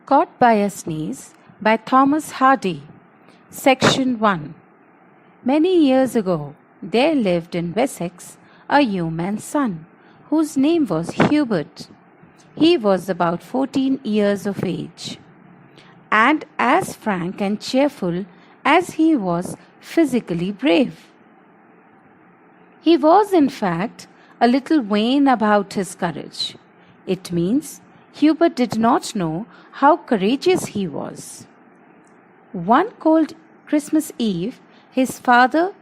Caught by a Sneeze by Thomas Hardy. Section 1. Many years ago, there lived in Wessex a yeoman's son, whose name was Hubert. He was about 14 years of age, and as frank and cheerful as he was physically brave. He was, in fact, a little vain about his courage. It means Hubert did not know how courageous he was. One cold Christmas Eve, his father,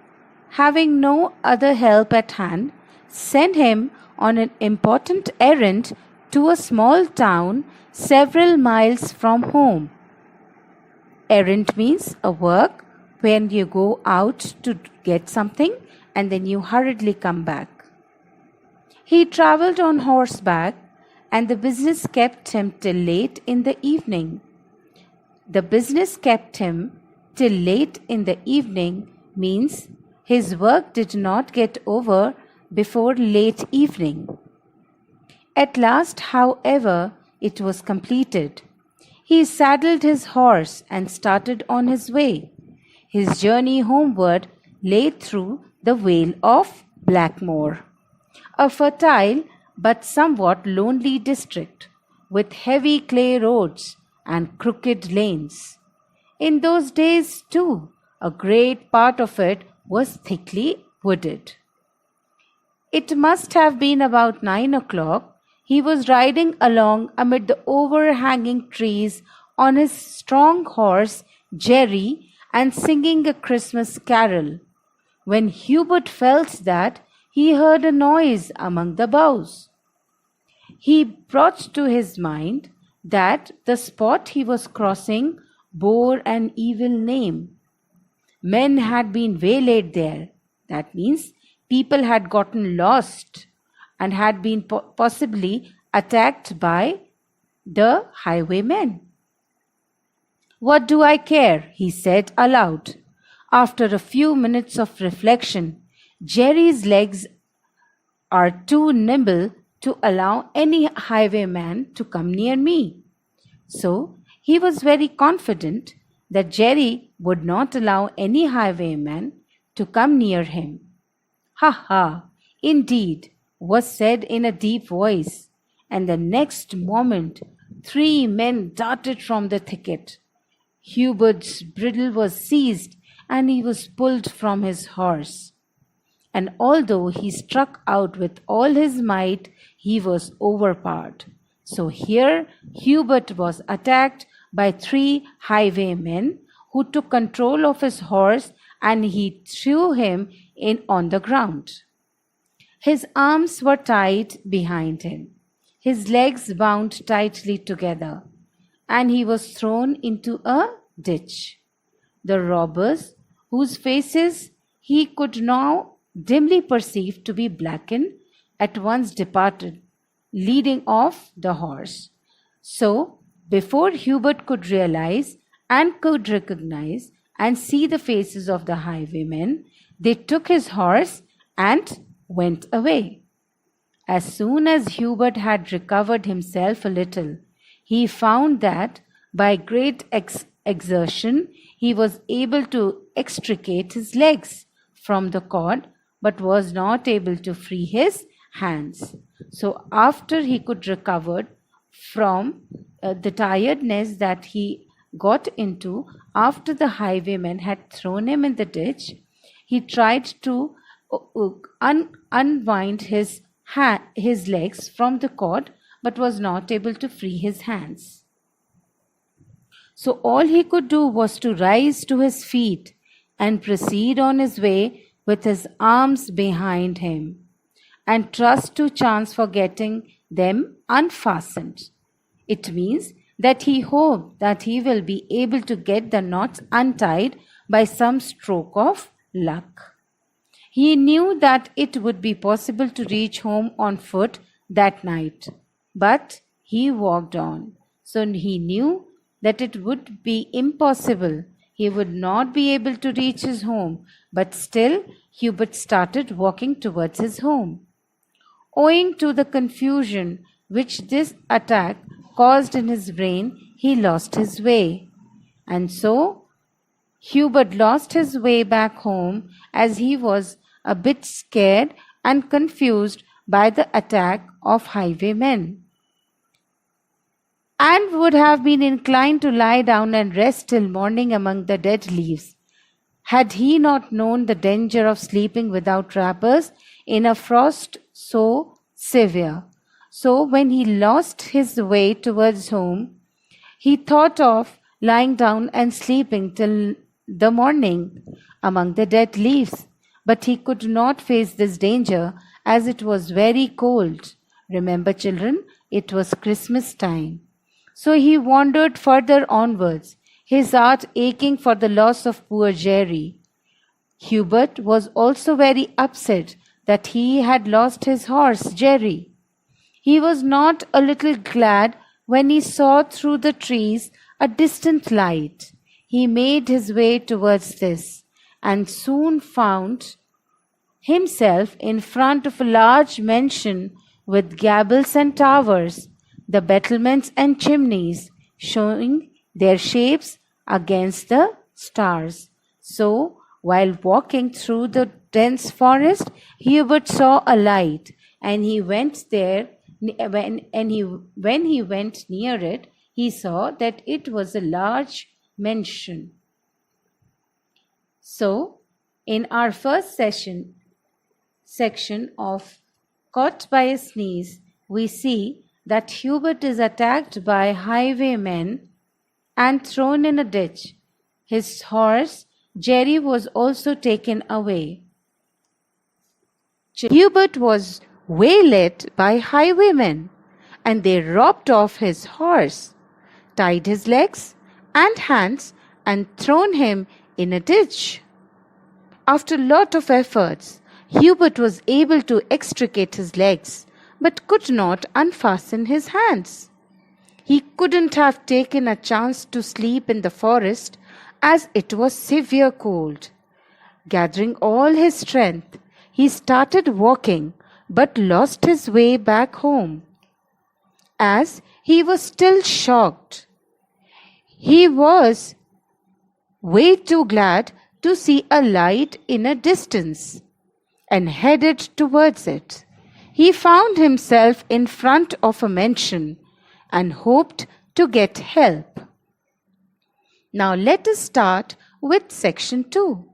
having no other help at hand, sent him on an important errand to a small town several miles from home. Errand means a work when you go out to get something and then you hurriedly come back. He travelled on horseback, and the business kept him till late in the evening. The business kept him till late in the evening means his work did not get over before late evening. At last, however, it was completed. He saddled his horse and started on his way. His journey homeward lay through the Vale of Blackmoor, a fertile but somewhat lonely district, with heavy clay roads and crooked lanes. In those days, too, a great part of it was thickly wooded. It must have been about 9 o'clock. He was riding along amid the overhanging trees on his strong horse, Jerry, and singing a Christmas carol, when Hubert felt that he heard a noise among the boughs. He brought to his mind that the spot he was crossing bore an evil name. Men had been waylaid there. That means people had gotten lost and had been possibly attacked by the highwaymen. "What do I care?" he said aloud. After a few minutes of reflection, Jerry's legs are too nimble to allow any highwayman to come near me. So he was very confident that Jerry would not allow any highwayman to come near him. "Ha ha, indeed," was said in a deep voice, and the next moment 3 men darted from the thicket. Hubert's bridle was seized and he was pulled from his horse. And although he struck out with all his might, he was overpowered. So here Hubert was attacked by 3 highwaymen who took control of his horse, and he threw him in on the ground. His arms were tied behind him, his legs bound tightly together, and he was thrown into a ditch. The robbers, whose faces he could now dimly perceived to be blackened, at once departed, leading off the horse. So, before Hubert could realize and could recognize and see the faces of the highwaymen, they took his horse and went away. As soon as Hubert had recovered himself a little, he found that by great exertion he was able to extricate his legs from the cord, but was not able to free his hands. So after he could recover from the tiredness that he got into after the highwayman had thrown him in the ditch, he tried to unwind his legs from the cord, but was not able to free his hands. So all he could do was to rise to his feet and proceed on his way with his arms behind him, and trust to chance for getting them unfastened. It means that he hoped that he will be able to get the knots untied by some stroke of luck. He knew that it would be possible to reach home on foot that night, but he walked on. So he knew that it would be impossible. He would not be able to reach his home, but still Hubert started walking towards his home. Owing to the confusion which this attack caused in his brain, he lost his way. And so Hubert lost his way back home as he was a bit scared and confused by the attack of highwaymen, and would have been inclined to lie down and rest till morning among the dead leaves, had he not known the danger of sleeping without wrappers in a frost so severe. So when he lost his way towards home, he thought of lying down and sleeping till the morning among the dead leaves. But he could not face this danger as it was very cold. Remember, children, it was Christmas time. So he wandered further onwards, his heart aching for the loss of poor Jerry. Hubert was also very upset that he had lost his horse, Jerry. He was not a little glad when he saw through the trees a distant light. He made his way towards this, and soon found himself in front of a large mansion with gables and towers, the battlements and chimneys showing their shapes against the stars. So, while walking through the dense forest, Hubert saw a light, and he went there. When he went near it, he saw that it was a large mansion. So, in our first section of Caught by a Sneeze, we see that Hubert is attacked by highwaymen and thrown in a ditch. His horse, Jerry, was also taken away. Hubert was waylaid by highwaymen, and they robbed off his horse, tied his legs and hands, and thrown him in a ditch. After a lot of efforts, Hubert was able to extricate his legs, but could not unfasten his hands. He couldn't have taken a chance to sleep in the forest as it was severe cold. Gathering all his strength, he started walking, but lost his way back home. As he was still shocked, he was way too glad to see a light in a distance and headed towards it. He found himself in front of a mansion and hoped to get help. Now let us start with section 2.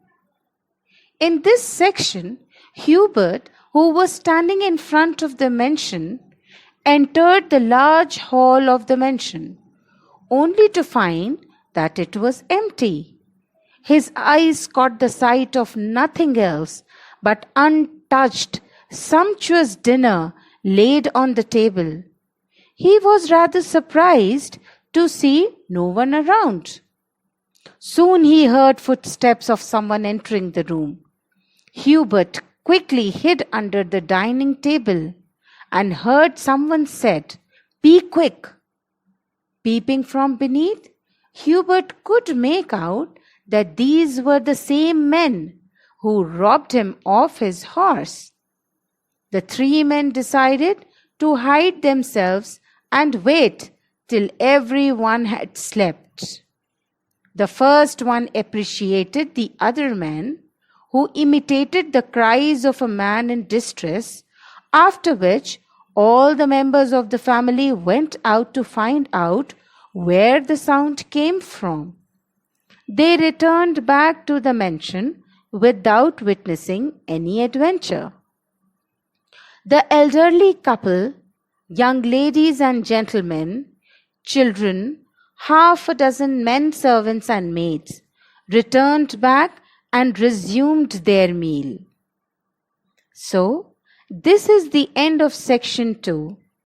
In this section, Hubert, who was standing in front of the mansion, entered the large hall of the mansion, only to find that it was empty. His eyes caught the sight of nothing else but untouched, sumptuous dinner laid on the table. He was rather surprised to see no one around. Soon he heard footsteps of someone entering the room. Hubert quickly hid under the dining table and heard someone said, "Be quick." Peeping from beneath, Hubert could make out that these were the same men who robbed him of his horse. The three men decided to hide themselves and wait till everyone had slept. The first one appreciated the other man, who imitated the cries of a man in distress, after which all the members of the family went out to find out where the sound came from. They returned back to the mansion without witnessing any adventure. The elderly couple, young ladies and gentlemen, children, half a dozen men servants and maids, returned back and resumed their meal. So, this is the end of section 2.